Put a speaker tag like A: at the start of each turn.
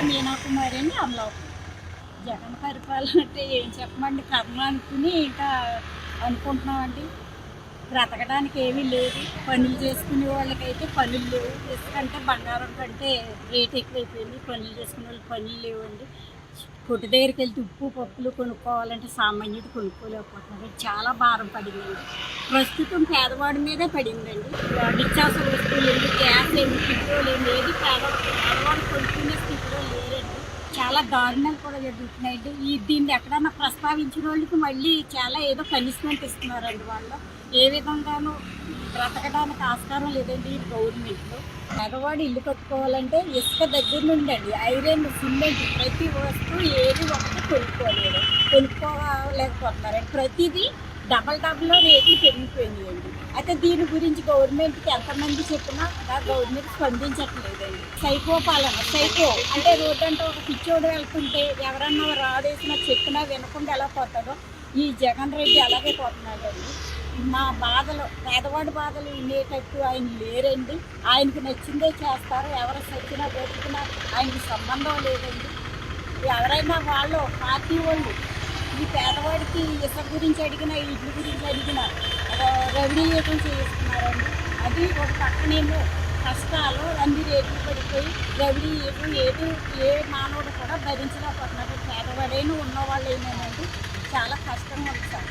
A: మీనాకుమారి అని అమలాపురం. జగన్ పరిపాలన అంటే ఏం చెప్పమండి, కర్మ అనుకుని ఇంకా అనుకుంటున్నామండి. బ్రతకడానికి ఏమీ లేదు. పనులు చేసుకునే వాళ్ళకైతే పనులు లేవు. ఎందుకంటే బంగారం కంటే రేట్ ఎక్కువైపోయింది. పనులు చేసుకునే వాళ్ళకి పనులు లేవండి. కొట్టు దగ్గరికి వెళ్తే ఉప్పు పప్పులు కొనుక్కోవాలంటే సామాన్యుడు కొనుక్కోలేకపోతున్నాడు. చాలా భారం పడిందండి. ప్రస్తుతం పేదవాడి మీదే పడిందండి. నిత్యావసర వస్తువులు ఏంటి, గ్యాస్ ఏంటి, పెట్రోల్ ఏంటి, ఏది పేదవాడు కొనుక్కునే స్థితిలో లేరండి. చాలా దారుణాలు కూడా జరుగుతున్నాయండి. దీన్ని ఎక్కడన్నా ప్రస్తావించిన వాళ్ళకి మళ్ళీ చాలా ఏదో పనిష్మెంట్ ఇస్తున్నారండి. వాళ్ళు ఏ విధంగానూ బ్రతకడానికి ఆస్కారం లేదండి ఈ గవర్నమెంట్లో. పేదవాడు ఇల్లు కట్టుకోవాలంటే ఇసుక దగ్గర నుండి అండి ఐరన్, సిమెంట్ ప్రతి వస్తువు ఏది ఒకటి కొనుక్కోలేకపోతున్నారండి. ప్రతిదీ డబల్ రేట్లు పెరిగిపోయినాయండి. అయితే దీని గురించి గవర్నమెంట్కి ఎంతమంది చెప్పినా గవర్నమెంట్ స్పందించట్లేదండి. సైకో పాలన, సైకో అంటే రోడ్డు అంటే ఒక పిచ్చోడు వెళ్తుంటే ఎవరన్నా రాడేసినా చెప్పినా వినకుండా ఎలా పోతాడో ఈ జగన్ రెడ్డి అలాగే పోతున్నాడండి. మా బాధలు, పేదవాడి బాధలు వినేటట్టు ఆయన లేరండి. ఆయనకి నచ్చిందే చేస్తారు. ఎవరు సచ్చినా బతికినా ఆయనకి సంబంధం లేదండి. ఎవరైనా వాళ్ళు పార్టీ వాళ్ళు ఈ పేదవాడికి ఇసుక గురించి అడిగినా, ఇడ్ల గురించి అడిగినా రెవెన్యూతం చేయిస్తున్నారండి. అది ఒక పక్కనేమో కష్టాలు అన్ని రేట్లు పడిపోయి రెవెన్యూతం ఏ మానవుడు కూడా భరించలేకపోతున్నారు. పేదవాడైనా ఉన్నవాళ్ళైనానండి చాలా కష్టంగా ఉంది సార్.